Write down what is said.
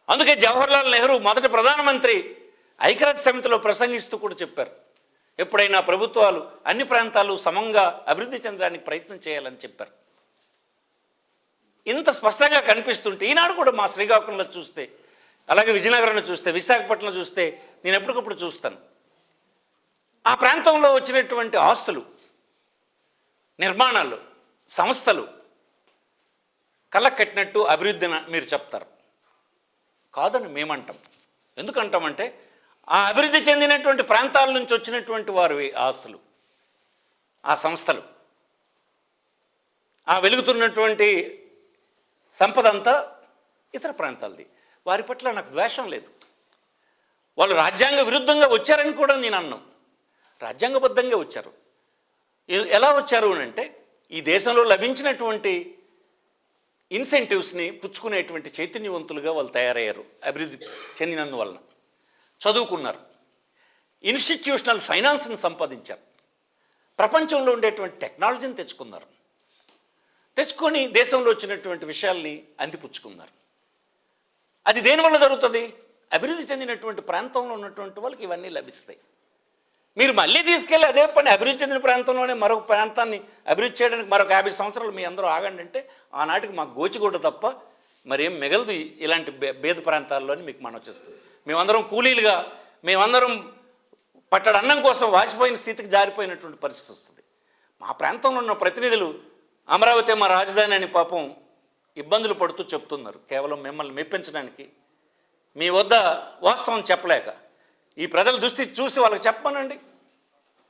అందుకే జవహర్లాల్ నెహ్రూ మొదటి ప్రధానమంత్రి ఐక్యరాజ్య సమితిలో ప్రసంగిస్తూ కూడా చెప్పారు, ఎప్పుడైనా ప్రభుత్వాలు అన్ని ప్రాంతాలు సమంగా అభివృద్ధి చెందడానికి ప్రయత్నం చేయాలని చెప్పారు. ఇంత స్పష్టంగా కనిపిస్తుంటే ఈనాడు కూడా మా శ్రీకాకుళంలో చూస్తే, అలాగే విజయనగరంలో చూస్తే, విశాఖపట్నంలో చూస్తే నేను ఎప్పటికప్పుడు చూస్తాను. ఆ ప్రాంతంలో వచ్చినటువంటి ఆస్తులు, నిర్మాణాలు, సంస్థలు కళ్ళకు కట్టినట్టు అభివృద్ధిని మీరు చెప్తారు. కాదని మేమంటాం. ఎందుకంటామంటే ఆ అభివృద్ధి చెందినటువంటి ప్రాంతాల నుంచి వచ్చినటువంటి వారు ఆస్తులు, ఆ సంస్థలు, ఆ వెలుగుతున్నటువంటి సంపద అంతా ఇతర ప్రాంతాలది. వారి పట్ల నాకు ద్వేషం లేదు. వాళ్ళు రాజ్యాంగ విరుద్ధంగా వచ్చారని కూడా నేను అన్నాను. రాజ్యాంగబద్ధంగా వచ్చారు. ఎలా వచ్చారు అని అంటే ఈ దేశంలో లభించినటువంటి ఇన్సెంటివ్స్ని పుచ్చుకునేటువంటి చైతన్యవంతులుగా వాళ్ళు తయారయ్యారు. అభివృద్ధి చెందినందువలన చదువుకున్నారు, ఇన్స్టిట్యూషనల్ ఫైనాన్స్ని సంపాదించారు, ప్రపంచంలో ఉండేటువంటి టెక్నాలజీని తెచ్చుకొని దేశంలో వచ్చినటువంటి విషయాల్ని అందిపుచ్చుకున్నారు. అది దేనివల్ల జరుగుతుంది? అభివృద్ధి చెందినటువంటి ప్రాంతంలో ఉన్నటువంటి వాళ్ళకి ఇవన్నీ లభిస్తాయి. మీరు మళ్ళీ తీసుకెళ్ళి అదే పని అభివృద్ధి చెందిన ప్రాంతంలోనే మరొక ప్రాంతాన్ని అభివృద్ధి చేయడానికి మరొక 50 సంవత్సరాలు మీ అందరూ ఆగండి అంటే ఆనాటికి మాకు గోచిగూడ తప్ప మరేం మిగలదు ఇలాంటి పేద ప్రాంతాల్లోని మీకు మనం చేస్తుంది. మేమందరం కూలీలుగా, మేమందరం పట్టడి అన్నం కోసం వాసిపోయిన స్థితికి జారిపోయినటువంటి పరిస్థితి వస్తుంది. మా ప్రాంతంలో ఉన్న ప్రతినిధులు అమరావతి మా రాజధాని అని పాపం ఇబ్బందులు పడుతూ చెప్తున్నారు. కేవలం మిమ్మల్ని మెప్పించడానికి, మీ వద్ద వాస్తవం చెప్పలేక. ఈ ప్రజల దుస్థితి చూసి వాళ్ళకి చెప్పమనండి.